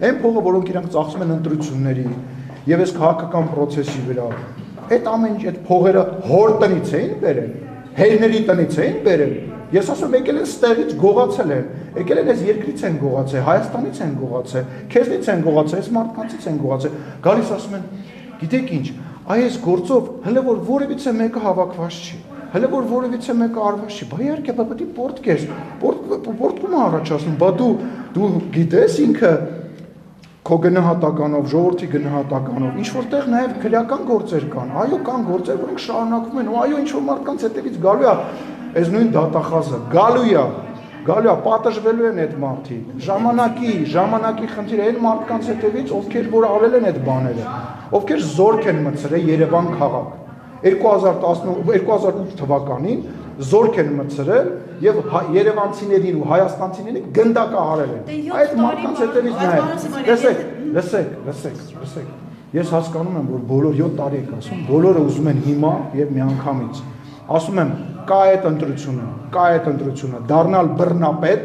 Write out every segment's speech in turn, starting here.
Այն փողը, որոնք իրանք ծախսում են ընտրությունների եւ այս քաղաքական process-ի վրա, այդ ամեն ինչ այդ փողերը հոր տնից էին բերել, հերների տնից էին բերել։ Ես ասում եկել են ստեղից գողացել են, եկել են այս երկրից են գողացել, Հայաստանից են գողացել, քեզնից են գողացել, այս մարդկանցից են գողացել։ Գալիս ասում են, գիտեք ինչ, այս գործով հələ որ որևիցե մեկը հավաքված չի, հələ որ որևիցե մեկը արված չի, բա իհարկե պետք է պորտկես, պորտկումը առաջացնում, բա դու գիտես ինքը քո գնահատականով, ժողովրդի գնահատականով, ինչ որտեղ նաև քրեական գործեր կան, այո, կան գործեր, որոնք շարունակվում են, ու այո, ինչ որ մարդկանց հետևից գալու է այս նույն դատախազը, գալու է, պատժվելու են այդ մարդիկ, ժամանակի խնդիր այն մարդկանց հետևից, ովքեր որ արել են այդ բաները, ովքեր զորք են մտցրել Երևան քաղաք, 2008 թվականին զորք են մտցրել եւ երևանցիներին ու հայաստանցիներին գնդակահարել են։ Այդ մարդկանց հետևից նայեք, լսեք, ես հասկանում եմ, որ բոլոր 7 տարի եք ասում, բոլորը ուզում են հիմա եւ միանգամից։ Ասում եմ, կա այդ ընտրությունը, դառնալ բռնապետ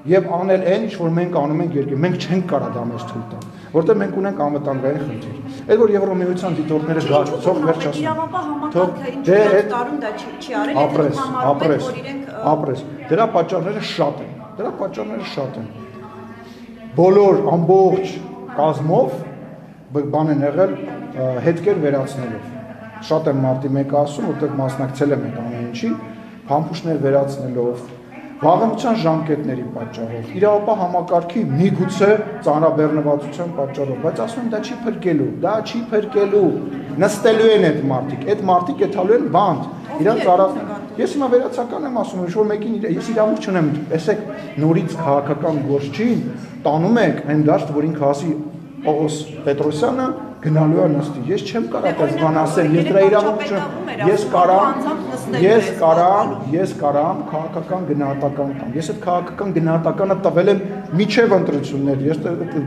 եւ անել այն, ինչ որ մենք անում ենք երկրի։ Մենք չենք կարող դա մեզ թույլ տալ, որտեղ մենք ունենք անվտանգային խնդիր։ Այդ որ Եվրոմիության դիտորդները գալ, թող վերջացնեն։ Իրավապահ համակարգը ինչ տարում դա չի արել, եթե համարում են, որ իրենք ապրես։ Դրա պատճառները շատ են։ Բոլոր ամբողջ կազմով բան են եղել հետքեր վերացնելով։ Շատ եմ մարտի մեկը ասում, որտեղ մասնակցել եմ այդ ամեն ինչի, փամփուշտներ վերացնելով, վաղեմության ժամկետների պատճառով, իրավապահ համակարգի միգուցե ծանրաբեռնվածության պատճառով, բայց ասում եմ դա չի փրկելու, նստելու են այդ մարդիկ եթալու են բանդ, իրանց առած, ես հիմա վերացական եմ ասում, ինչ որ մեկին ես իրավունք չունեմ, տեսեք, նորից քաղաքական գործ չի, տանում եք այն դաշտ, որ ինքը ասի Պողոս Պետրոսյանը գնալու է նստի, ես չեմ կարող այս բան ասել, ես դրա իրավունք չունեմ, ես կարամ քաղաքական գնահատական տամ, ես այդ քաղաքական գնահատականը տվել եմ միջև ընտրություններ, ես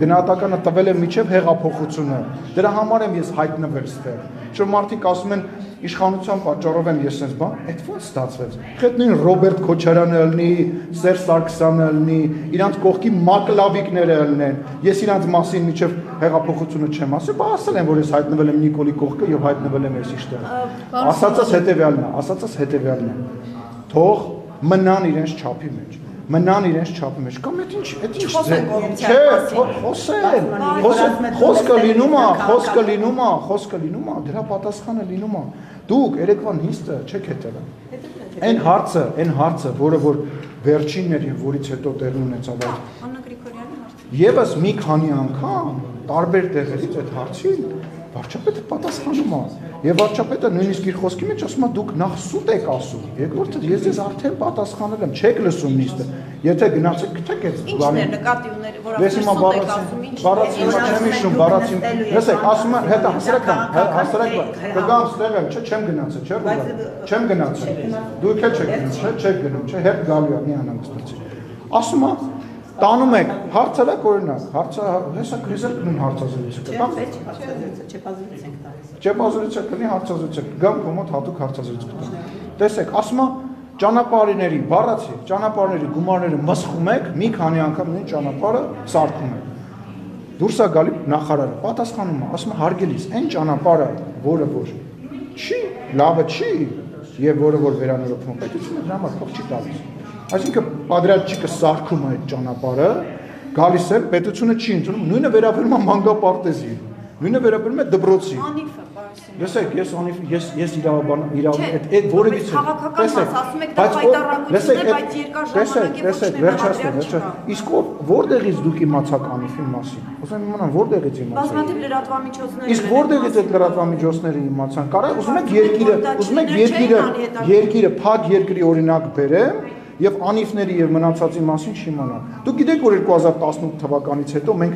գնահատականը տվել եմ միջև հեղափոխությունը, դրա համար եմ ես հայտնվել ստեղ, որ մարդիկ ասում են իշխանության պատճառով եմ ես sense բան, այդ ո՞նց ստացվեց։ Այդ նույն Ռոբերտ Քոչարյանը ելնի, Սերժ Սարգսյանը ելնի, իրանց կողքի մակլավիկները ելնեն։ Ես իրանց մասին միջև հեղափոխությունը չեմ ասել, բա ասել եմ, որ ես հայտնվել եմ Նիկոլի կողքը եւ հայտնվել եմ ես իշտեղ։ Ասածս հետեւյալն է։ Թող մնան իրենց չափի մեջ։ Կամ այդ ինչ խոսքը լինում է, դրա պատասխանը լինում է։ Դուք երեկվան հիստը չեք հետևել։ Այն հարցը, որը որ վերջինն էր եւ որից հետո տեղի ունեցավ այդ Աննա Գրիգորյանի հարցը։ Եվս մի քանի անգամ տարբեր տեղերից այդ հարցին վարչապետը պատասխանում է։ Եվ վարչապետը նույնիսկ իր խոսքի մեջ ասում է դուք նախ սուտ եք ասում։ Երկրորդը ես ձեզ արդեն պատասխանել եմ, չեք լսում նիստը։ Եթե գնացեք գտեք այդ բանը։ Ինչն է նկատի ուներ, որ ասում եք ասում, ինչ բառացիում, լսեք, ասում է հետո հասարակ կգամ ստեղ եմ, չեմ գնացել, չեմ գնացել։ Դուք էլ չեք գնում, չէ, հետ գալու է, մի անհանգստացի։ Ասում է տանում եք, հարցերակ օրինակ, հեսա կրիզել նույն հարցազրույցը կտամ։ Չեպազրույցը կլինի հարցազրույցը, գամ քո մոտ հատուկ հարցազրույց կտամ։ Տեսեք, ասում է ճանապարհների, բառացի, ճանապարհների գումարները մսխում եք, մի քանի անգամ նույն ճանապարհը սարքում եք։ Դուրս է գալի նախարարը, պատասխանում է, ասում է հարգելիս, այն ճանապարհը, որը որ չի, լավը չի, եւ որը որ վերանորոգվում, պետությունը դրա համար փող չի տալիս։ Այսինքն պատրաստիչը սարքում է այդ ճանապարհը, գալիս է, պետությունը չի ընդունում, նույնը վերաբերում է մանկապարտեզի, նույնը վերաբերում է դպրոցի։ Անիֆը, պարսին։ Լսեք, ես իրավաբան այդ որևիցե քաղաքական մաս ասում եք դա հայտարարություն է, բայց երկար ժամանակ է Իսկ որտեղից դուք իմացաք Անիֆի մասին։ Ուզում եմ իմանալ որտեղից իմացաք։ Բազմաթիվ լրատվամիջոցներ։ Իսկ որտեղից այդ լրատվամիջոցները իմացան։ Կարա ուզում եք երկիրը փակ երկրի օրինակ բերեմ եւ Անիֆների եւ մնացածի մասին չիմանալ։ Դուք գիտեք, որ 2018 թվականից հետո մենք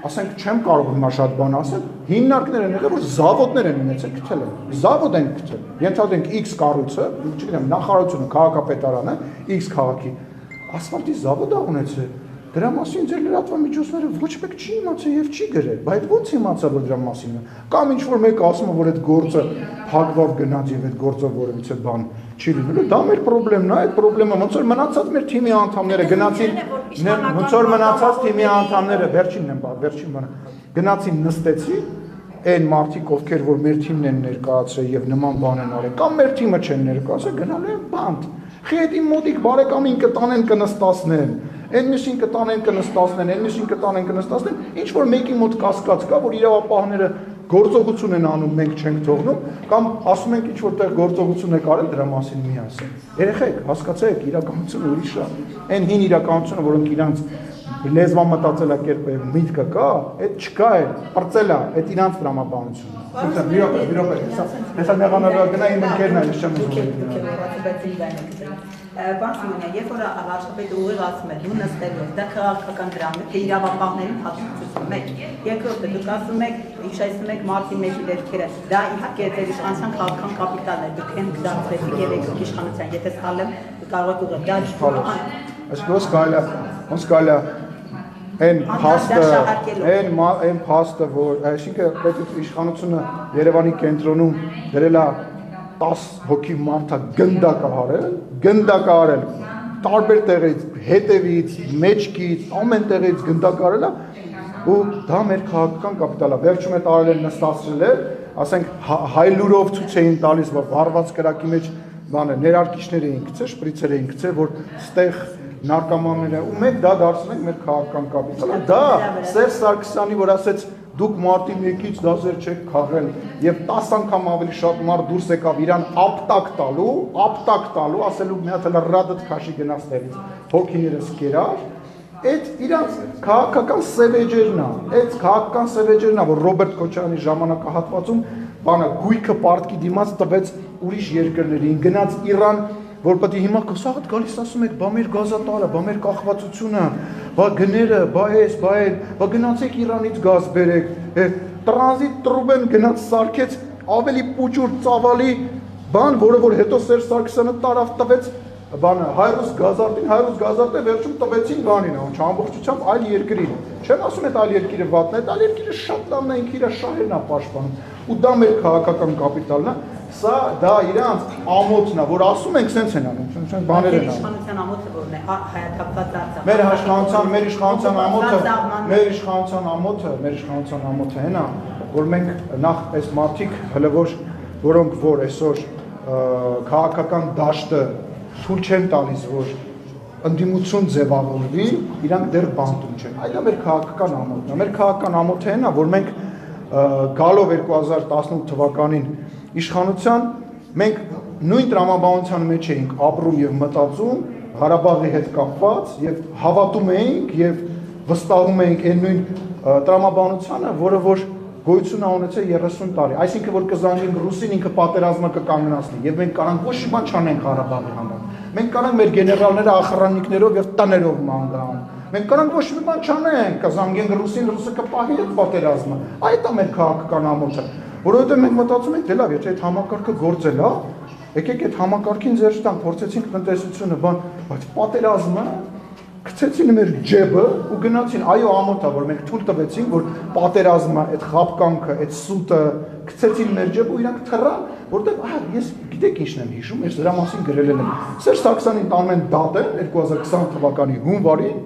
ասենք չեմ կարող հիմա շատ բան ասել, հիմնարկներ են եղել, որ զավոդներ են ունեցել, գտել են։ Զավոդ են գտել։ Ենթադրենք X կառույցը, չգիտեմ, նախարարությունը, քաղաքապետարանը, X քաղաքի ասֆալտի զավոդ է ունեցել։ Դրա մասին ձեր լրատվամիջոցները ոչ մեկ չի իմացել եւ չի գրել, բայց ո՞նց իմացա, որ դրա մասին է։ Կամ ինչ որ մեկը ասում է, որ այդ գործը փակվավ գնաց եւ այդ գործով որևիցե բան չի լինելու, դա մեր խնդիրն է, այդ խնդիրը ոնց որ մնացած մեր թիմի անդամները գնացին, ոնց որ մնացած թիմի անդամները վերջինն բանը, գնացին նստեցին, այն մարդիկ, ովքեր որ մեր թիմն են ներկայացրել եւ նման բան են արել, կամ մեր թիմը չեն ներկայացրել, գնալու են բանտ։ Խեդի մոտիկ բարեկամին կտանեն կնստացնեն, այն միշին կտանեն կնստացնեն, այն միշին կտանեն կնստացնեն, ինչ որ մեկի մոտ կասկած կա, որ իրավապահները գործողություն են անում, մենք չենք թողնում, կամ ասում ենք ինչ որտեղ գործողություն եք արել, դրա մասին մի ասենք։ Երեխեք, հասկացեք, իրականությունը ուրիշ է։ Այն հին իրականությունը, որոնք իրանց լեզվա մտածելակերպը միտքը կա, այդ չկա է, պրծել է, այդ իրանց տրամաբանությունն է։ Վիրոպե, հեսա մեղանալու գնա իմ ընկերն է, ես չեմ ուզում։ Բան Սիմոնյան, երբ որ վարչապետը ուղիղ ասում է դու նստելով, դա քաղաքական դրամ է, թե իրավապահներին հատուցում եք, երկրորդը դուք ասում եք, հիշեցնում եք մարտի 1-ի դեպքերը, դա իհարկե ձեր իշխանության քաղաքական կապիտալն է, դուք հենց դարձրեցիք եւ եկեք իշխանության, եթե սխալ եմ, կարող եք ուղղել, դա ոնց կարելի է այն փաստը, որ այսինքն պետք իշխանությունը Երևանի կենտրոնում դրել է 10 հոգի մարդա գնդակարել, տարբեր տեղից, հետևից, մեջքից, ամեն տեղից գնդակարել է, ու դա մեր քաղաքական կապիտալ է, վերջում է տարել են նստացրել է, ասենք հայլուրով ցույց էին տալիս, որ վառված կրակի մեջ ներարկիչներ էին գցել, շպրիցեր էին գցել, որ ստեղ նարկոմանները, ու մենք դա դարձնենք մեր քաղաքական կապիտալը, դա Սերժ Սարգսյանի, որ ասեց դուք մարտի 1-ից դասեր չեք քաղել եւ 10 անգամ ավելի շատ մարդ դուրս եկավ իրան ապտակ տալու, ասելու մի հատ լրադդ քաշի գնաց տեղից, հոգիներս կերար, այդ իրանց քաղաքական սևեջերն է, որ Ռոբերտ Քոչարյանի ժամանակահատվածում բանը գույքը պարտքի դիմաց տվեց ուրիշ երկրներին, գնաց Իրան, որ պետք է հիմա կսաղդ գալիս ասում եք, բա մեր գազատարը, բա մեր կախվածությունը, բա գները, բա այս, բա այլ, բա գնացեք Իրանից գազ բերեք, տրանզիտ տրուբեն գնաց սարքեց ավելի պուճուր ծավալի բան, որը որ հետո Սերժ Սարգսյանը տարավ տվեց բանը հայրուս գազարտին վերջում տվեցին բանին, ամբողջությամբ այլ երկրին։ Չեմ ասում այդ այլ երկիրը վատն է, այլ երկիրը շատ լավն է, ինքը իր շահերն է պաշտպանում։ Ու դա մեր քաղաքական կապիտալն է, սա դա իրանց ամոթն է, որ ասում ենք սենց են անում, բաներ են անում։ Իշխանության ամոթը որն է, հայաթափված արձակ։ Մեր իշխանության ամոթը հենա, որ մենք նախ այս մարդիկ հələ որոնք որ այսօր քաղաքական դաշտը թույլ չեն տալիս, որ ընդդիմություն ձևավորվի, իրանք դեռ բանտում չեն։ Այդ է մեր քաղաքական ամոթն է։ Մեր քաղաքական ամոթը հենա, որ մենք գալով 2018 թվականին իշխանության, մենք նույն տրամաբանության մեջ էինք ապրում եւ մտածում Ղարաբաղի հետ կապված եւ հավատում էինք եւ վստահում էինք այն նույն տրամաբանությանը, որը որ գոյություն ունեցել 30 տարի, այսինքն որ կզանգենք ռուսին ինքը պատերազմը կկանգնացնի եւ մենք կարանք ոչ մի բան չանենք Ղարաբաղի համար։ Մենք կարանք մեր գեներալները ախրանիկներով եւ տաներով ման գան։ Մենք կարանք ոչ մի բան չանենք, կզանգենք ռուսին, ռուսը կպահի այդ պատերազմը։ Այդ է մեր քաղաքական ամոթը, որովհետեւ մենք մտածում ենք, դե լավ, եթե այդ համակարգը գործել է, եկեք այդ համակարգին ձեր տանք, փորձեցինք տնտեսությունը, բայց պատերազմը գցեցին մեր ջեբը ու գնացին, այո ամոթ է, որ մենք թույլ տվեցինք, որ պատերազմը, այդ խաբկանքը, այդ սուտը գցեցին մեր ջեբը ու իրանք թռան, որտեղ ես գիտեք ինչն եմ հիշում, ես դրա մասին գրել եմ։ Սերժ Սարգսյանին տանում են դատեն 2020 թվականի հունվարին,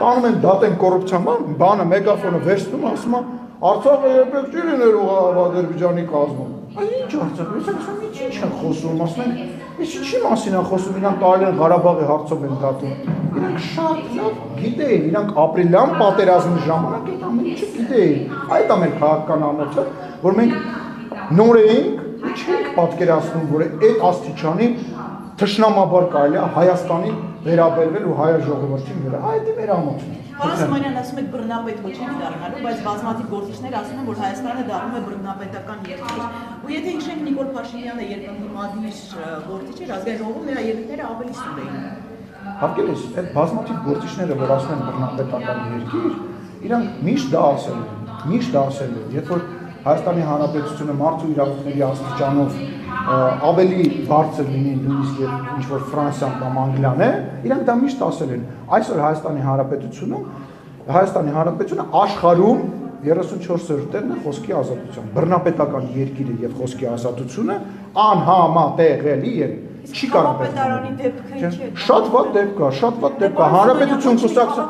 տանում են դատեն կոռուպցիան, բանը մեգաֆոնը վերցնում, ասում է Արցախը երբեք չի լիներ Ադրբեջանի կազմում։ Ինչ Արցախ, ես ասում եմ ինչ են խոսում, ասում են, ես ինչի մասին են խոսում, իրանք տարել են Ղարաբաղի հարցով են դատում։ Իրանք շատ լավ գիտեին, իրանք ապրիլյան պատերազմի ժամանակ այդ ամեն ինչը գիտեին։ Այդ է մեր քաղաքական ամոթը, որ մենք նոր էինք ու չենք պատկերացնում, որ այդ աստիճանի թշնամաբար կարելի է Հայաստանին վերաբերվել ու հայ ժողովրդին վրա։ Այդ է մեր ամոթը։ Պարոն Սիմոնյան, ասում եք բռնապետ ոչ ենք դառնալու, բայց բազմաթիվ գործիչներ ասում են, որ Հայաստանը դառնում է բռնապետական երկիր։ Ու եթե հիշենք Նիկոլ Փաշինյանը երբ ընդդիմադիր գործիչ էր, ազգային ժողովում նրա ելույթները ավելի սուր էին։ Հարգելի, այդ բազմաթիվ գործիչները, որ ասում են բռնապետական երկիր, իրանք միշտ դա ասել են, երբ որ Հայաստանի Հանրապետությունը մարդու իրավունքների աստիճանով ավելի բարձր լինի նույնիսկ ինչ որ Ֆրանսիան կամ Անգլիան է, իրանք դա միշտ ասել են։ Այսօր Հայաստանի Հանրապետությունը աշխարհում 34-րդ տեղն է խոսքի ազատության։ Բռնապետական երկիրը եւ խոսքի ազատությունը անհամատեղելի են։ Չի կարող Պետարանի դեպքը ինչ է։ Շատ վատ դեպք կա, շատ վատ դեպք կա։ Հանրապետություն կուսակցություն,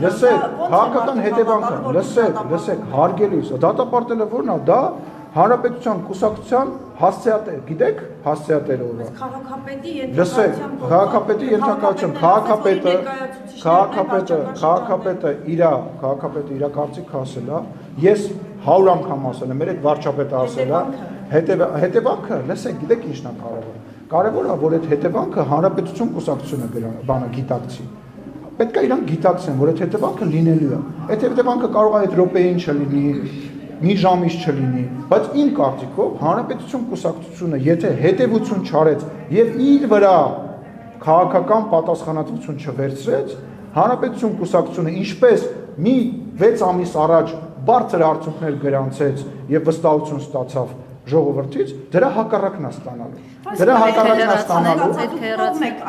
լսեք, քաղաքական հետևանքը, լսեք, հարգելիս, դատապարտելը ո՞րն է, դա Հանրապետության կուսակցության հասցեատեր, գիտեք, հասցեատերը ո՞ր է։ Քաղաքապետի ենթակայությամբ, քաղաքապետը իր կարծիքը ասել է, ես 100 անգամ ասել եմ, մեր այդ վարչապետը ասել է, հետևանքը, լսեք, գիտեք ինչն է կարևորը։ Կարևորը, որ այդ հետևանքը Հանրապետություն կուսակցությունը բանը գիտակցի։ Պետք է իրանք գիտակցեն, որ այդ հետևանքը լինելու է։ Այդ հետևանքը կարող է այդ րոպեին չլինի, մի ժամից չլինի, բայց իմ կարծիքով Հանրապետություն կուսակցությունը, եթե հետևություն չարեց եւ իր վրա քաղաքական պատասխանատվություն չվերցրեց, Հանրապետություն կուսակցությունը ինչպես մի 6 ամիս առաջ բարձր արդյունքներ գրանցեց եւ վստահություն ստացավ ժողովրդից, դրա հակառակն է ստանալու։ Դրա հակառակն է ստանալու։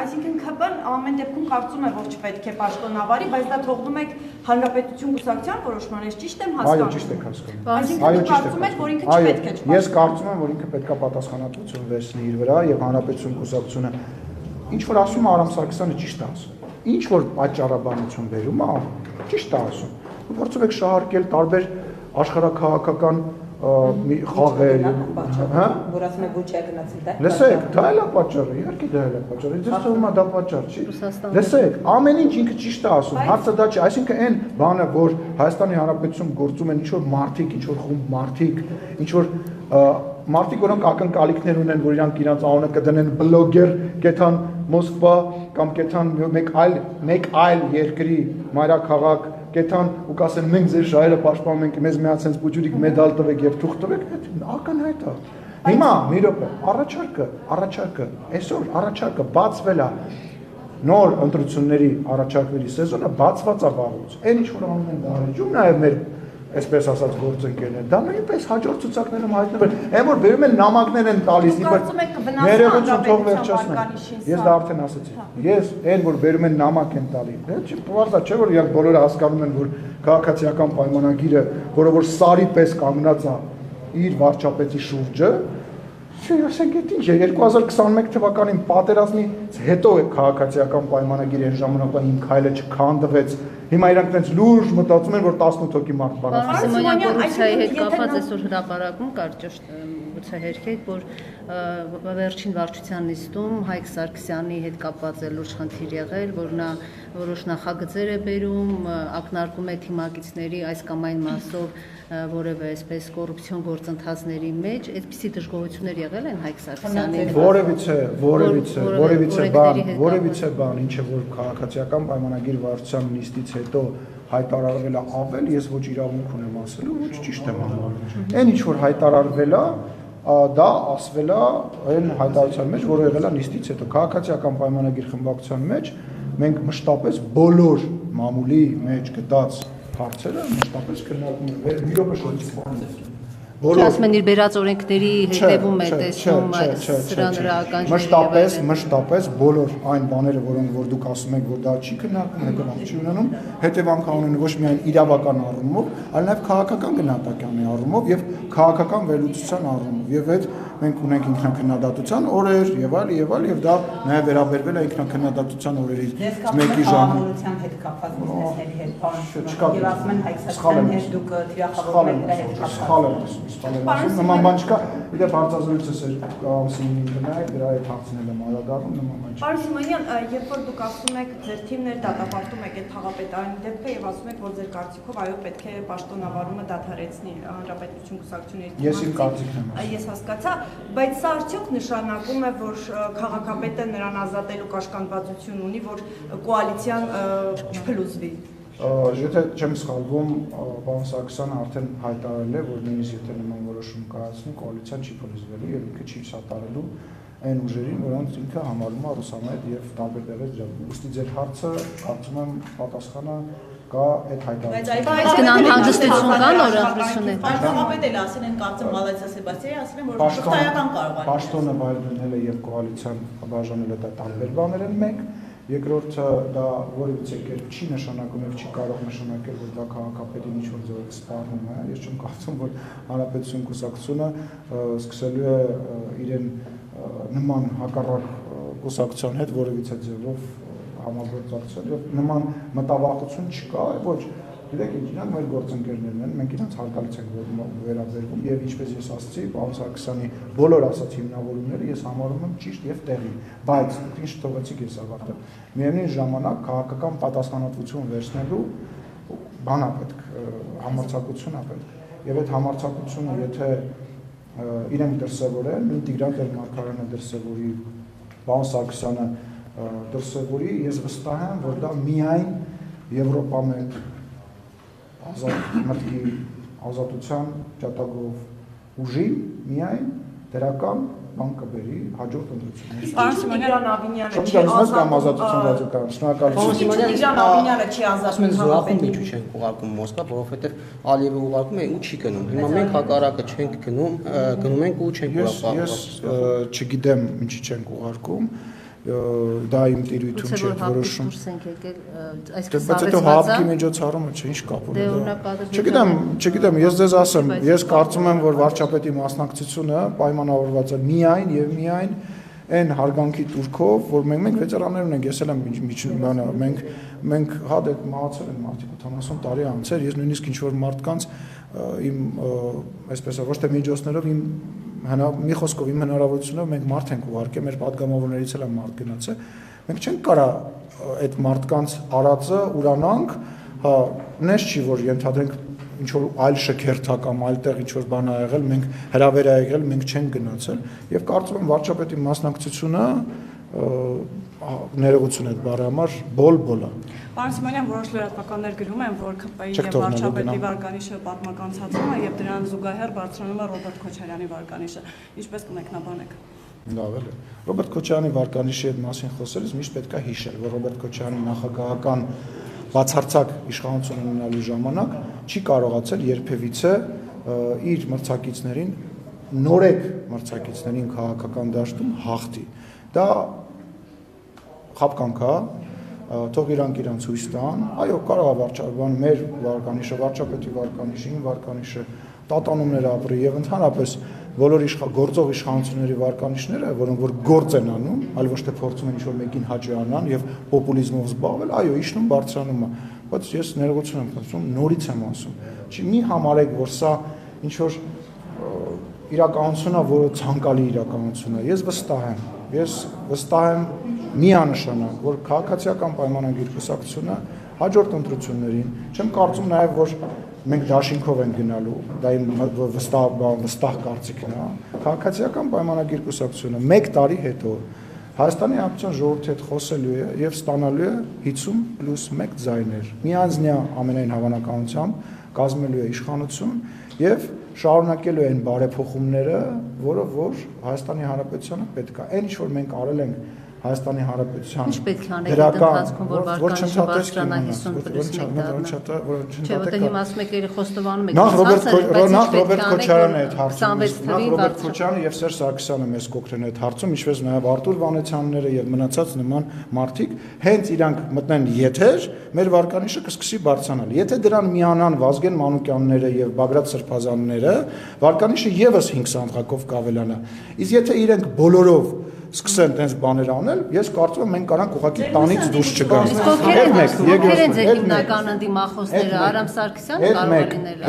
Այսինքն ԿՊ-ն ամեն դեպքում կարծում է, որ չպետք է պաշտոնավարի, բայց դա թողնում եք Հանրապետություն կուսակցության որոշման, ես ճիշտ եմ հասկանում։ Այո, ճիշտ եք հասկանում։ Այսինքն կարծում եք, որ ինքը չպետք է չպաշտոնավարի։ Ես կարծում եմ, որ ինքը պետք է պատասխանատվություն վերցնի իր վրա եւ Հանրապետություն կուսակցությունը ինչ որ ասում է Արամ Սարգսյանը ճիշտ է ասում։ Ինչ որ պատճառաբանություն վերում է, ճիշտ է ասում։ Փորձում եք շահարկել տարբեր աշխարհակաղակական խաղեր, հա? Որ ասում եք ոչ է գնացել դա։ Լսեք, դա էլ է պատճառը, իհարկե դա էլ է պատճառը։ Ձեզ թվում է դա պատճառ չի։ Լսեք, ամեն ինչ ինքը ճիշտ է ասում, հարցը դա չի, այսինքն այն բանը, որ Հայաստանի Հանրապետություն գործում են ինչ որ մարդիկ, ինչ որ խումբ մարդիկ, ինչ որ մարդիկ, որոնք ակնկալիքներ ունեն, որ իրանք իրենց անունը կդնեն բլոգեր, կեթան Մոսկվա կամ կեթան մեկ այլ երկրի մայրաքաղաք, կեթան ու կասեն մենք ձեր շահերը պաշտպանում ենք, մեզ մի հատ sense բուջուրիկ մեդալ տվեք եւ թուղթ տվեք, ակնհայտ է։ Հիմա մի րոպե, առաջարկը, այսօր առաջարկը բացվել է նոր ընտրությունների առաջարկների սեզոնը բացված է վաղուց։ Այն ինչ որ անում են Դարեջում, նաեւ մեր այսպես ասած գործընկերներ, դա նույնպես հաջորդ ցուցակներում հայտնվել։ Այն որ բերում են նամակներ են տալիս, ներողություն թող վերջացնեմ։ Ես դա արդեն ասացի։ Ես այն որ բերում են նամակ են տալի։ Դա չի բարձր չէ որ իրանք բոլորը հասկանում են որ քաղաքացիական պայմանագիրը, որը որ սարի պես կանգնած է իր վարչապետի շուրջը, ասենք այդ ինչ է 2021 թվականին պատերազմից հետո է քաղաքացիական պայմանագիրը այն ժամանակվա իմ քայլը չքանդվեց։ Հիմա իրանք այնց լուրջ մտածում են որ 18 հոգի մարդ բանասան։ Սիմոնյան կոռուպցիայի հետ կապված այսօր հրապարակում կար ճիշտ գուցե հերքեք, որ վերջին վարչության նիստում Հայկ Սարգսյանի հետ կապված է լուրջ խնդիր եղել, որ նա որոշ նախագծեր է բերում, ակնարկում է թիմակիցների այս կամ այն մասով որևէ այսպես կոռուպցիոն գործընթացների մեջ, այդպիսի դժգոհություններ եղել են Հայկ Սարգսյանի որևիցե բան, ինչ է որ քաղաքացիական պայմանագիր վարչության նիստից հետո հայտարարվել է ավել, ես ոչ իրավունք ունեմ ասելու, ոչ ճիշտ եմ համարում։ Այն ինչ որ հայտարարվել է, դա ասվել է այն հայտարարության մեջ, որը եղել է նիստից հետո քաղաքացիական պայմանագիր խմբակցության մեջ մենք մշտապես բոլոր մամուլի մեջ գտած հարցերը մշտապես քննարկում են։ Մի րոպե շոյից Ասում են իր բերած օրենքների հետևում է տեսնում սրա նրական մշտապես բոլոր այն բաները, որոնք որ դուք ասում եք, որ դա չի քննարկվում, հետևանք չի ունենում, հետևանք ունեն ոչ միայն իրավական առումով, այլ նաև քաղաքական գնահատականի առումով եւ քաղաքական վերլուծության առումով։ Եվ այդ մենք ունենք ինքնաքննադատության օրեր եւ այլ եւ դա նաև վերաբերվել է ինքնաքննադատության օրերից մեկի ժամը հետ կապված բիզնեսների հետ բան։ Եվ ասում են Հայկ Սարգսյանի հետ դուք թիրախավորում եք դրա հետ կապված։ Նման բան չկա, իդեպ հարցազրույցս էր ամսին գնայք, դրա հետ հարցնել եմ արագարում, նման բան չկա։ Պարոն Սիմոնյան, երբ որ դուք ասում եք ձեր թիմն դատապարտում եք այդ խաղապետարանի դեպքը եւ ասում եք, որ ձեր կարծիքով այո պետք է պաշտոնավարումը դադարեցնի Հանրապետություն կուսակցությունների։ Ես իմ կարծիքն եմ։ Ես հասկացա, բայց սա արդյոք նշանակում է, որ քաղաքապետը նրան ազատելու կաշկանդվածություն ունի, որ կոալիցիան չփլուզվի։ Եթե չեմ սխալվում, պարոն Սարգսյանը արդեն հայտարարել է, որ նույնիսկ եթե նման որոշում կայացնի, կոալիցիան չի փլուզվելու եւ ինքը չի սատարելու այն ուժերին, որոնց ինքը համարում է ռուսամետ եւ տարբեր տեղեր ջրում։ Ուստի ձեր հարցը, կարծում եմ, պատասխանը կա այդ հայտարարությունից։ Իսկ անհանգստություն կա նորարարություններ։ Պաշտոնապետը էլ ասել են կարծեմ Մալացիա Սեբաստիանի ասել են որ շղթայական կարող է։ Պաշտոնը վայր դնել է եւ կոալիցիան բաժանել է դա տարբեր բաներ են մեկ։ Երկրորդը դա որևիցե կերպ չի նշանակում եւ չի կարող նշանակել, որ դա քաղաքապետին ինչ-որ ձևով սպառնում է։ Ես չեմ կարծում, որ Հանրապետություն կուսակցությունը սկսելու է իրեն նման հակառակ կուսակցության հետ որևիցե ձևով համագործակցել եւ նման մտավախություն չկա, ոչ գիտեք ինչ, իրանք մեր գործընկերներն են, մենք իրանք հարգալից ենք վերաբերվում եւ ինչպես ես ասացի, պարոն Սարգսյանի բոլոր ասած հիմնավորումները ես համարում եմ ճիշտ եւ տեղի, բայց ինչ թողեցիք ես ավարտել։ Միևնույն ժամանակ քաղաքական պատասխանատվություն վերցնելու բան է պետք, համարձակություն է պետք։ Եվ այդ համարձակությունը, եթե իրենք դրսևորեն, նույն Տիգրան Տեր-Մարգարյանը դրսևորի, պարոն Սարգսյանը դրսևորի, ես վստահ եմ, որ դա միայն Եվրոպամետ մտքի ազատության ճատագով ուժի միայն դրական բան կբերի հաջորդ ընտրություններին։ Պարոն Սիմոնյան Ավինյանը չի ազատում ազատություն դատական, շնորհակալություն։ Տիգրան Ավինյանը չի ազատում զորախումբ ինչու չենք ուղարկում Մոսկվա, որովհետև Ալիևը ուղարկում է ու չի գնում։ Հիմա մենք հակառակը չենք գնում ենք ու չենք ուղարկում։ Ես չգիտեմ ինչի չենք ուղարկում, դա իմ տիրույթում չէ որոշում։ Բայց հետո հապկի միջոցառումը չէ, ինչ կապ ունի։ Չգիտեմ, ես ձեզ ասեմ, ես կարծում եմ, որ վարչապետի մասնակցությունը պայմանավորված է միայն եւ միայն այն հարգանքի турքով, որ մենք վետերաններ ունենք, ես էլ եմ մենք հատ այդ մահացել են մարդիկ 80 տարի անց էր, ես նույնիսկ ինչ որ մարդկանց իմ այսպես ոչ թե միջոցներով իմ մի խոսքով իմ հնարավորությունով մենք մարդ ենք ուղարկել, մեր պատգամավորներից էլ մարդ գնացել, մենք չենք կարա այդ մարդկանց արածը ուրանանք, հա, նես չի որ ենթադրենք ինչ որ այլ շքերթա կամ այլտեղ ինչ որ բան ա եղել, մենք հրավեր ա եղել, մենք չենք գնացել եւ կարծում եմ վարչապետի մասնակցությունը ներողություն այդ բառի համար բոլ-բոլ է։ Պարոն Սիմոնյան, որոշ լրատվականներ գրում են, որ ՔՊԻ եւ վարչապետի վարկանիշը պատմականացվում է եւ դրան զուգահեռ բարձրանում է Ռոբերտ Քոչարյանի վարկանիշը։ Ինչպես կմեկնաբանեք։ Լավ է։ Ռոբերտ Քոչարյանի վարկանիշի հետ մասին խոսելիս միշտ պետք է հիշել, որ Ռոբերտ Քոչարյանի նախագահական բացարձակ իշխանություն ունենալու ժամանակ չի կարողացել երբևիցե իր մրցակիցներին նորեկ մրցակիցներին քաղաքական դաշտում հաղթի։ Դա խաբկանք է, թող իրանք ցույց տան, այո, կարող է վարչապետը մեր վարկանիշը, վարչապետի վարկանիշը, իմ վարկանիշը տատանումներ ապրի եւ ընդհանրապես բոլոր գործող իշխանությունների վարկանիշները, որոնք որ գործ են անում, այլ ոչ թե փորձում են ինչ-որ մեկին հաջողանան եւ պոպուլիզմով զբաղվել, այո, իջնում բարձրանում է, բայց ես ներողություն եմ խնդրում, նորից եմ ասում, մի համարեք, որ սա ինչ-որ իրականություն է, որը ցանկալի իրականություն է, ես վստահ եմ միանշանակ, որ քաղաքացիական պայմանագիր կուսակցությունը հաջորդ ընտրություններին, չեմ կարծում նաև, որ մենք դաշինքով են գնալու, դա իմ վստահ կարծիքն է, քաղաքացիական պայմանագիր կուսակցությունը 1 տարի հետո Հայաստանի Հանրապետության ժողովրդի հետ խոսելու է եւ ստանալու է 50+1 ձայներ։ Միանձնյա ամենայն հավանականությամբ կազմելու է իշխանություն եւ շարունակելու են բարեփոխումները, որով որ Հայաստանի Հանրապետությանը պետք է։ Այն ինչ որ մենք արել ենք Հայաստանի Հանրապետության դրական որ վարկանիշը բարձրանա 50+1 դառնա։ Չէ, որտեղ հիմա ասում եք երի խոստովանում եք։ Նախ Ռոբերտ Քոչարյանն է այդ հարցում։ Նախ Ռոբերտ Քոչարյանը եւ Սերժ Սարգսյանը մեզ կօգնեն այդ հարցում, ինչպես նաեւ Արտուր Վանեցյանները եւ մնացած նման մարդիկ, հենց իրանք մտնեն եթեր, մեր վարկանիշը կսկսի բարձրանալ։ Եթե դրան միանան Վազգեն Մանուկյանները եւ Բագրատ Սրբազանները, վարկանիշը եւս 5 սանդղակով կավելանա։ Իսկ եթե իրենք բոլորով սկսեն տենց բաներ անել, ես կարծում եմ մենք կարանք ուղղակի տանից դուրս չգանք։ Ովքեր են ձեր հիմնական ընդդիմախոսները, Արամ Սարգսյանը կարող է լինել,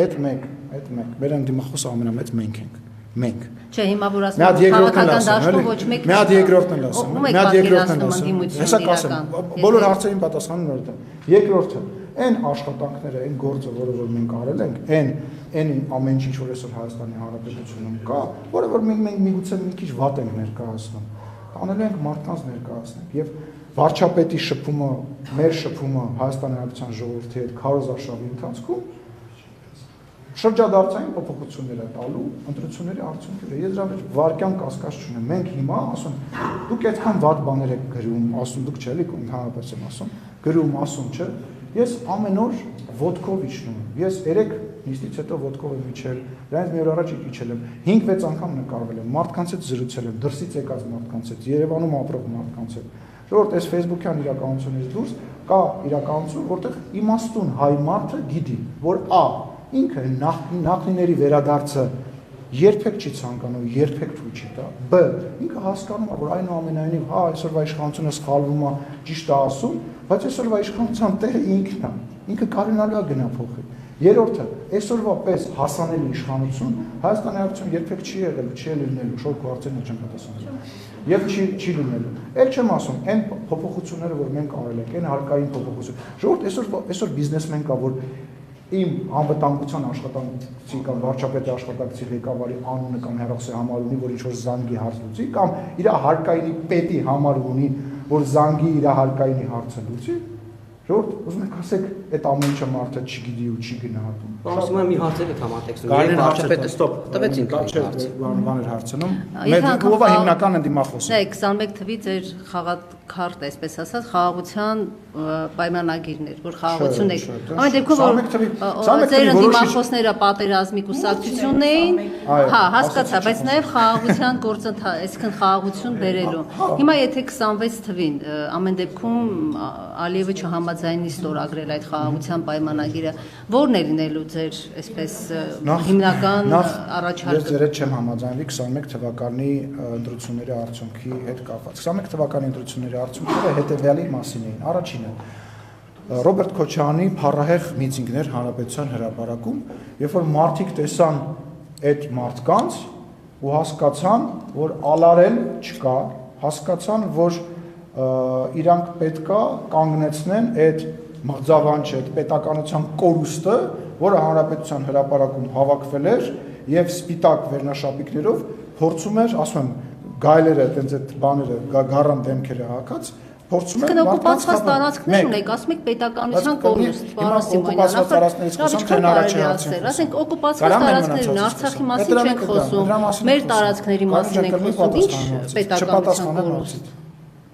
Այդ մեկ, մեր ընդդիմախոսը ամենամեծ մենք ենք։ Մենք։ Չէ, հիմա որ ասում եմ քաղաքական դաշտում ոչ մեկ։ Մի հատ երկրորդն էլ ասեմ։ Հեսա կասեմ, բոլոր հարցերին պատասխանը նորդ է։ Երկրորդը, այն աշխատանքները, այն գործը, որը որ մենք արել ենք, այն ամեն ինչ որ այսօր Հայաստանի Հանրապետությունում կա, որը որ մենք միգուցե մի քիչ վատ ենք ներկայացնում, անելու ենք մարդկանց ներկայացնենք եւ վարչապետի շփումը, մեր շփումը Հայաստանի Հանրապետության ժողովրդի հետ քարոզարշավի ընթացքում շրջադարձային փոփոխություններ է տալու ընտրությունների արդյունքները։ Ես դրա մեջ վարկյան կասկած չունեմ։ Մենք հիմա ասում, դուք այդքան վատ բաներ եք գրում, ասում դուք չէ՞ եք ընդհանրապես եմ ասում, գրում ասում չէ։ Ես ամեն օր ոդկով իջնում եմ։ Ես 3 նիստից հետո ոդկով եմ իջել, դրանից մի օր առաջ իջել եմ, 5-6 անգամ նկարվել եմ, մարդկանց հետ զրուցել եմ, դրսից եկած մարդկանց հետ, Երևանում ապրող մարդկանց հետ։ Ժողովուրդ, այս Facebook-յան իրականությունից դուրս կա իրականություն, որտեղ իմաստուն հայ մարդը գիտի, որ ինքը նախնիների վերադարձը երբեք չի ցանկանում, երբեք թույլ չի տա։ B. Ինքը հասկանում է, որ այնուամենայնիվ, հա, այսօրվա իշխանությունը սխալվում է, ճիշտ է ասում, բայց այսօրվա իշխանության տեղը ինքն է։ Ինքը կարողանալու է գնա փոխի։ Երրորդը, այսօրվա պես հասանելի իշխանություն Հայաստանի Հանրապետություն երբեք չի եղել, չի լինելու, շոկ հարցերն չեն պատասխանել։ Եվ չի լինելու։ Էլ չեմ ասում, այն փոփոխությունները, որ մենք արել ենք, այն հարկային փոփոխություն։ Ժողովուրդ, այսօր բիզնեսմեն կա, որ իմ անվտանգության աշխատանքի կամ վարչապետի աշխատակցի ղեկավարի անունը կամ հեռախոսի համար ունի, որ ինչ-որ զանգի հարց լուծի, կամ իր հարկայինի պետի համար ունի, որ զանգի իր հարկայինի հարցը լուծի, ժողովուրդ, ուզում եք ասեք, այդ ամեն ինչը մարդը չգիտի ու չի գնահատում։ Պարոն մի հարցեր եք համատեքստում։ Երբ վարչապետը ստոպ տվեցին բաներ հարցնում։ Մենք ով է հիմնական ընդդիմախոսը։ Դե 21 թվի ձեր խաղաքարտ, այսպես ասած, խաղաղության պայմանագիրներ, որ խաղաղություն եք։ Ամեն դեպքում որ ձեր ընդդիմախոսները պատերազմի կուսակցությունն էին, հա, հասկացա, բայց նաև խաղաղության գործընթաց, այսինքն խաղաղություն բերելու։ Հիմա եթե 26 թվին ամեն դեպքում Ալիևը չհամաձայնի ստորագրել այդ խաղաղության պայմանագիրը, ո՞րն է լինելու ձեր այսպես հիմնական առաջարկը։ Ես ձեր հետ չեմ համաձայնվի 21 թվականի ընտրությունների արդյունքի հետ կապված։ 21 թվականի ընտրությունների արդյունքները հետևյալի մասին էին։ Առաջինը Ռոբերտ Քոչարյանի փառահեղ միտինգներ Հանրապետության հրապարակում, երբ որ մարդիկ տեսան այդ մարդկանց ու հասկացան, որ ալարել չկա, հասկացան, որ իրանք պետքա կանգնեցնեն այդ մղձավանջը, այդ պետականության կորուստը, որը Հանրապետության հրապարակում հավաքվել էր եւ սպիտակ վերնաշապիկներով փորձում էր, ասում եմ, գայլերը, այդպես այդ բաները, գառան դեմքերը հակած, փորձում են օկուպացված տարածքներ ունեք, ասում եք պետականության կորուստ, պարոն Սիմոնյան, ասենք օկուպացված տարածքներ ունեն, Արցախի մասին չենք խոսում, մեր տարածքների մասին ենք խոսում, ինչ պետականության կորուստ։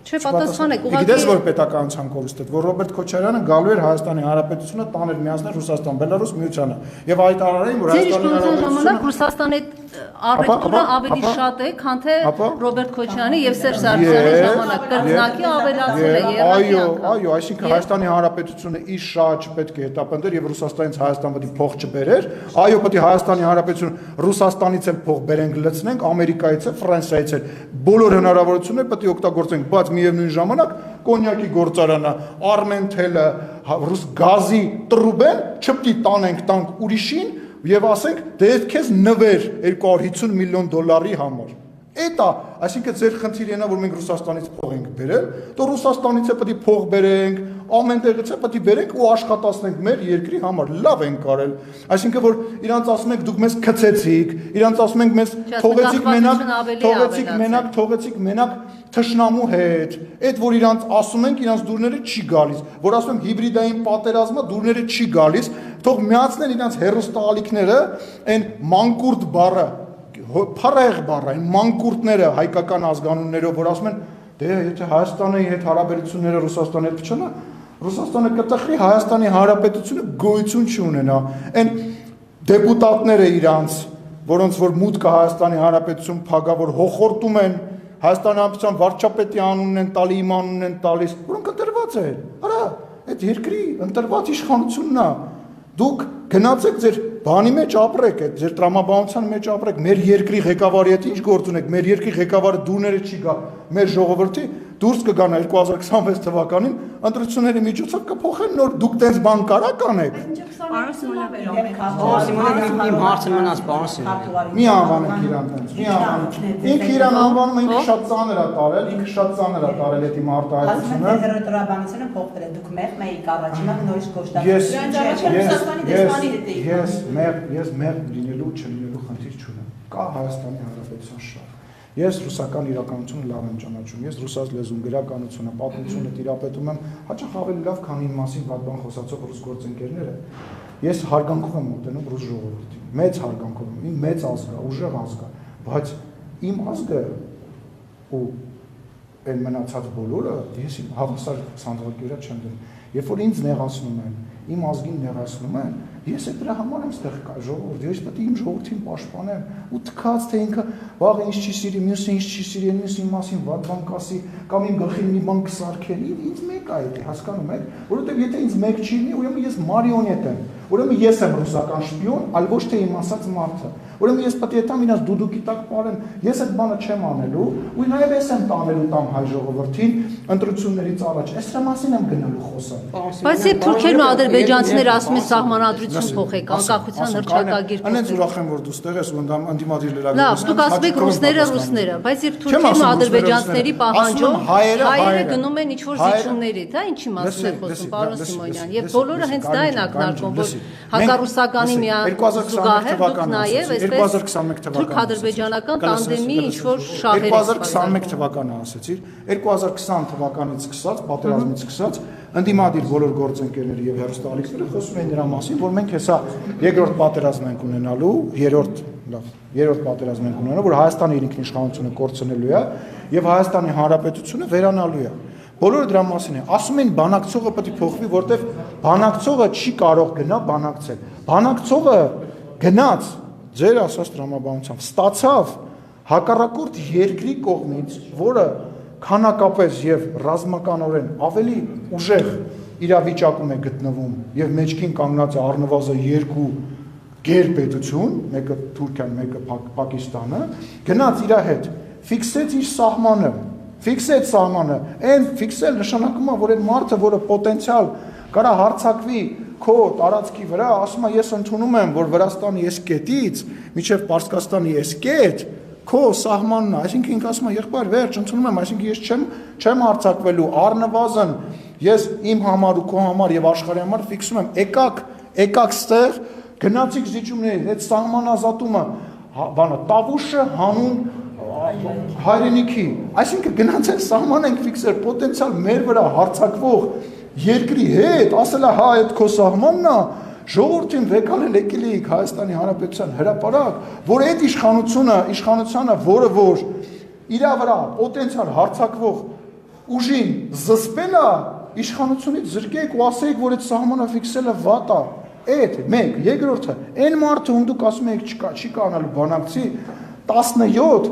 Չէ, պատասխանեք, ուղղակի գիտես որ պետականության կորուստ է, որ Ռոբերտ Քոչարյանը գալու էր Հայաստանի Հանրապետությունը տաներ միացնել Ռուսաստան, Բելարուս միությանը եւ հայտարարեին, որ Հայաստանի Հանրապետությունը Ռուսաստանի արբետուրը ավելի շատ է, քան թե Ռոբերտ Քոչարյանի եւ Սերժ Սարգսյանի ժամանակ կրկնակի ավելացել է եղել։ Այո, այսինքն Հայաստանի Հանրապետությունը իր շահը չպետք է հետապնդեր եւ Ռուսաստանից Հայաստան պետք է փող չբերեր, այո, պետք է Հայաստանի Հանրապետությունը Ռուսաստանից էլ փող բերենք լցնենք, Ամերիկայից էլ, Ֆրանսիայից էլ, բոլոր հնարավորությունները պետք է օգտագործենք, բայց միևնույն ժամանակ կոնյակի գործարանը, Արմենթելը, ռուս գազի տրուբեն չպետք է տանք ուրիշին եւ ասենք դե այդ քեզ նվեր 250 միլիոն դոլարի համար։ Էտա, այսինքն ձեր խնդիրը նա որ մենք Ռուսաստանից փող ենք բերել, તો Ռուսաստանից է պետք է փող բերենք, ամեն տեղից է պետք է բերենք ու աշխատացնենք մեր երկրի համար։ Լավ ենք կարել։ Այսինքն որ իրանց ասում ենք դուք մեզ քցեցիք, իրանց ասում ենք մեզ թողեցիք մենակ թշնամու հետ։ Այդ որ իրանց ասում ենք, իրանց դուրները չի գալիս, որ ասում եմ հիբրիդային պատերազմը դուրները չի գալիս, թող միացնեն իրանց հերոստալիքները, այն մանկուրտ բառը փառահեղ բառ, այն մանկուրտները հայկական ազգանուններով, որ ասում են, դե եթե Հայաստանի հետ հարաբերությունները Ռուսաստանի հետ փչանա, Ռուսաստանը կտխրի, Հայաստանի Հանրապետությունը գոյություն չունենա։ Այն դեպուտատները իրանց, որոնց որ մուտքը Հայաստանի Հանրապետություն փագա, որ հոխորտում են Հայաստանի Հանրապետության վարչապետի անունն են տալի, իմ անունն են տալիս, որոնք ընտրված են։ Արա, այդ երկրի ընտրված իշխանությունն է։ Դուք գնացեք ձեր բանի մեջ ապրեք, այդ ձեր տրամաբանության մեջ ապրեք, մեր երկրի ղեկավարի հետ ինչ գործ ունեք, մեր երկրի ղեկավարը դուները չի գա, մեր ժողովրդի դուրս կգան 2026 թվականին ընտրությունների միջոցով կփոխեն նոր դուք տենց բան կարա կանեք։ Իմ հարցը մնաց պարոն Սիմոնյան։ Մի անվանեք իրան տենց, մի անվանեք։ Ինքը իրան անվանում ինքը շատ ծանր է տարել, ինքը շատ ծանր է տարել այդ իմ արտահայտությունը։ Ասում եք հերոտրաբանությունը փոխվել է, դուք մեղմ եք առաջինը նորից Ես մեղմ լինելու չլինելու խնդիր չունեմ։ Կա Հայաստանի Հանրապետության շահ։ Ես ռուսական իրականությունը լավ եմ ճանաչում, ես ռուսաց լեզուն, գրականությունը, պատմությունը տիրապետում եմ, հաճախ ավելի լավ, քան իմ մասին վատ բան խոսացող ռուս գործընկերները։ Ես հարգանքով եմ մոտենում ռուս ժողովրդին, մեծ հարգանքով, իմ մեծ ազգ է, ուժեղ ազգ է, բայց իմ ազգը ու այն մնացած բոլորը ես իմ հավասար ցանցակի վրա չեմ դնում։ Երբ որ ինձ նեղացնում են, իմ ազգին նեղացնում են, ես այդ դրա համար եմ ստեղ ժողովուրդ, ես պետք է իմ ժողովրդին պաշտպանեմ ու թքած թե ինքը վաղը ինչ չի սիրի, մյուսը ինչ չի սիրի, մյուսը իմ մասին վատ բան կասի կամ իմ գլխին մի բան կսարքերի, ինձ մեկ է դա, հասկանում եք, որովհետև եթե ինձ մեկ չի լինի, ուրեմն ես մարիոնետ եմ։ Ուրեմն ես եմ ռուսական շպիոն, այլ ոչ թե իմ ասած մարդը։ Ուրեմն ես պետք է տամ իրաց դուդուկի տակ պարեմ, ես այդ բանը չեմ անելու, ու նաև ես եմ տանելու տամ հայ ժողովրդին ընտրություններից առաջ։ Այս դրա մասին եմ գնալու խոսալ։ Բայց երբ թուրքերն ու ադրբեջանցիները ասում են սահմանադրություն փոխեք, անկախության հռչակագիր փոխեք։ Անենց ուրախ եմ, որ դու ստեղ ես ու ընդդիմադիր լրագրող։ Լավ, դուք ասում եք ռուսները, բայց երբ թուրքերն ու ադրբեջանցիների պահանջով հայերը գնում են ինչ-որ զիջումների, դա ինչի մասին է խոսում, պարոն Սիմոնյան, եւ բոլորը հենց դա են ակնարկում, որ հակառուսականի զուգահեռ դուք նաեւ այսպես թուրք-ադրբեջանական տանդեմի ինչ-որ շահեր եք 2021 թվականը ասեցիր, 2020 թվականից սկսած, պատերազմից սկսած ընդդիմադիր բոլոր գործընկերները եւ հեռուստաալիքները խոսում են դրա մասին, որ մենք հեսա երկրորդ պատերազմ ենք ունենալու, երրորդ պատերազմ ենք ունենալու, որ Հայաստանի իր ինքնիշխանությունը կորցնելու է եւ Հայաստանի Հանրապետությունը վերանալու է։ Բոլորը դրա մասին է։ Ասում են բանակցողը պետք է փոխվի, որտեվ բանակցողը չի կարող գնա բանակցել։ Բանակցողը գնաց ձեր ասած տրամաբանությամբ ստացավ հակառակորդ երկրի կողմից, որը քանակապես եւ ռազմականորեն ավելի ուժեղ իրավիճակում է գտնվում եւ մեջքին կանգնած է առնվազն երկու գերպետություն, մեկը Թուրքիան, մեկը Պակիստանը, գնաց իր հետ, ֆիքսեց իր սահմանը, ֆիքսեց սահմանը, այն ֆիքսել նշանակում է, որ այն մարդը, որը պոտենցիալ կարա հարձակվի քո տարածքի վրա, ասում է ես ընդունում եմ, որ Վրաստանի այս կետից մինչև Պարսկաստանի այս կետ քո սահմանն է, այսինքն ինքը ասում է եղբայր վերջ ընդունում եմ, այսինքն ես չեմ հարձակվելու, առնվազն ես իմ համար ու քո համար եւ աշխարհի համար ֆիքսում եմ, եկակ ստեղ գնացիք զիջումների, այդ սահմանազատումը, բանը տավուշը հանուն հայրենիքի, այսինքն գնացել սահման ենք ֆիքսել պոտենցիալ մեր վրա հարձակվող երկրի հետ, ասել է հա այդ քո սահմանն է, ժողովրդին վեկալել եկել էիք Հայաստանի Հանրապետության հրապարակ, որ այդ իշխանությունը, որը որ իր վրա պոտենցիալ հարձակվող ուժին զսպել է, իշխանությունից զրկեք ու ասեիք, որ այդ սահմանը ֆիքսելը վատ է։ Այդ մեկ, երկրորդը, այն մարդը, ում դուք ասում եք չի կանալու բանակցի, 17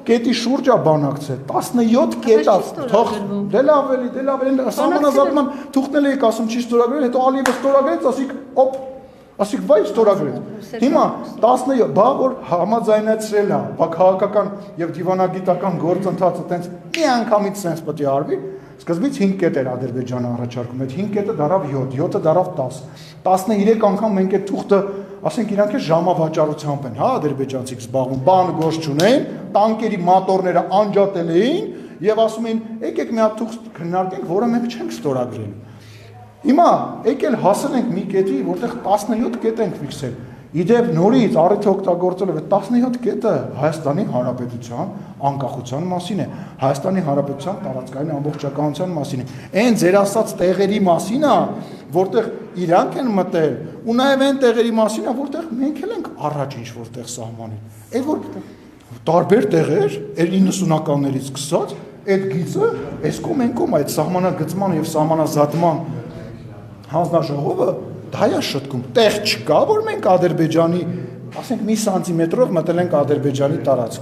կետի շուրջ է բանակցել, 17 կետավ, թող դե լավ էլի, սահմանազատման թուղթնել եք ասում չի ստորագրել, հետո Ալիևը ստորագրեց, ասիկ վայ ստորագրեց։ Հիմա 17, բա որ համաձայնեցրել է, բա քաղաքական եւ դիվանագիտական գործընթացը տենց մի անգամից sense պետք է արվի, սկզբից 5 կետ էր Ադրբեջանը առաջարկում, այդ 5 կետը դարավ 7, 7-ը դարավ 10, 13 անգամ մենք այդ թուղթը ասենք իրանք է ժամավաճառությամբ են, հա, ադրբեջանցիք զբաղվում, բանը գործ չունեն, տանկերի մատորները անջատել էին եւ ասում էին, եկեք մի հատ թուղթ քննարկենք, որը մենք չենք ստորագրել։ Հիմա եկել հասել ենք մի կետի, որտեղ 17 կետ ենք ֆիքսել։ Իդեպ նորից առիթ օգտագործելով այդ 17 կետը Հայաստանի Հանրապետության անկախության մասին է, Հայաստանի Հանրապետության տարածքային ամբողջականության մասին է։ Այն ձեր ասած տեղերի մասին է, որտեղ իրանք են մտել, ու նաև այն տեղերի մասին է, որտեղ մենք էլ ենք առաջ ինչ որտեղ սահմանել։ Այդ որ տարբեր տեղեր, այդ 90-ականներից սկսած, այդ գիծը, այս կողմ այն կողմ այդ սահմանագծման եւ սահմանազատման հանձնաժողովը դա է շտկում, տեղ չկա, որ մենք Ադրբեջանի, ասենք մի սանտիմետրով մտել ենք Ադրբեջանի տարածք։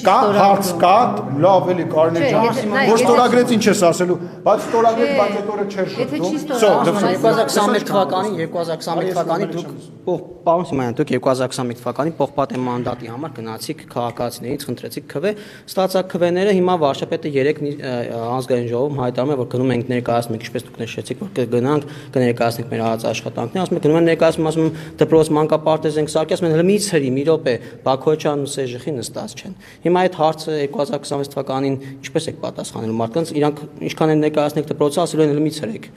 Կա հարց, կա, լավ էլի Կարինե ջան, որ ստորագրեց ինչ ես ասելու, բայց ստորագրեց, բայց այդ օրը չէր շտկում։ 2021 թվականի դուք պարոն Սիմոնյան, դուք 2021 թվականի պողպատե մանդատի համար գնացիք քաղաքացիներից, խնդրեցիք քվե, ստացակ քվեները հիմա վարչապետը 3 ազգային ժողովում հայտարարում է, որ գնում ենք ներկայացնենք, ինչպես դուք նշեցիք, որ կգնանք կներկայացնենք մեր արած աշխատանքները, ասում են գնում են ներկայացնում, ասում դպրոց մանկապարտեզ ենք սարքի, ասում են հələ մի ցերի, մի րոպե, Բաքոյչյանն ու Սեժիխի նստած չեն։ Հիմա այդ հարցը 2026 թվականին ինչպես եք պատասխանելու մարդկանց, իրանք ինչքան են ներկայացնեք դպրոցը, ասելու են հələ մի ցերեք։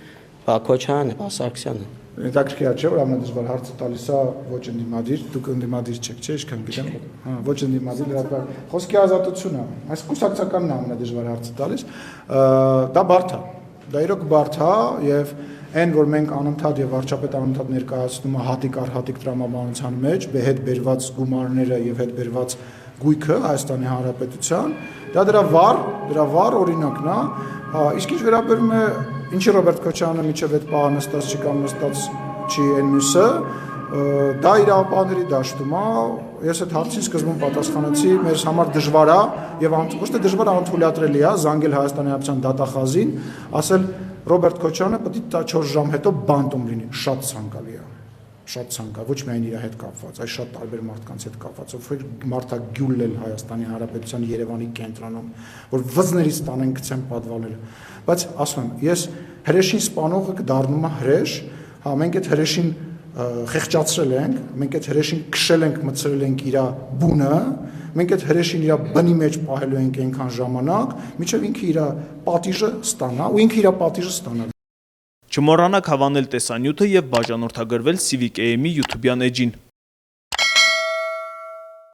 Բաքոյչյանը, Սարգսյանը։ Հետաքրքիր չէ, որ ամենադժվար հարցը տալիս է ոչ ընդդիմադիր, դուք ընդդիմադիր չեք, չէ՞, ինչքան գիտեմ։ Հա, ոչ ընդդիմադիր լրատվար։ Խոսքի ազատությունն է, այս կուսակցականն է ամենադժվար հարցը տալիս։ Դա բարդ է։ Դա իրոք բարդ է եւ այն, որ մենք անընդհատ եւ վարչապետը անընդհատ ներկայացնում է հատիկ առ հատիկ տրամաբանության մեջ, հետ բերված գումարները եւ հետ բերված գույքը Հայաստանի Հանրապետության, դա դրա վառ օրինակն է։ Իսկ ինչ վերաբերում է ինչի Ռոբերտ Քոչարյանը միջև այդ պահը նստած չի կամ նստած չի այն մյուսը, դա իրավապահների դաշտում է, ես այդ հարցին սկզբում պատասխանեցի, մեր համար դժվար է եւ ոչ թե դժվար անթույլատրելի է զանգել Հայաստանի Հանրապետության դատախազին, ասել Ռոբերտ Քոչարյանը պետք է 4 ժամ հետո բանտում լինի, շատ ցանկալի է։ շատ ցանկա, ոչ միայն իր հետ կապված, այլ շատ տարբեր մարդկանց հետ կապված, ովքեր մարդագյուլն էլ Հայաստանի Հանրապետության Երևանի կենտրոնում, որ վզներից տանեն գցեն պատվալները։ Բայց ասում եմ, ես հրեշին սպանողը կդառնում է հրեշ, հա մենք այդ հրեշին խեղճացրել ենք, մենք այդ հրեշին քշել ենք, մցրել ենք իր բունը, մենք այդ հրեշին իր բնի մեջ պահելու ենք այնքան ժամանակ, մինչև ինքը իր պատիժը ստանա ու ինքը իր պատիժը ստանա։ Չմոռանաք հավանել տեսանյութը եւ բաժանորդագրվել Civic AM-ի YouTube-յան էջին։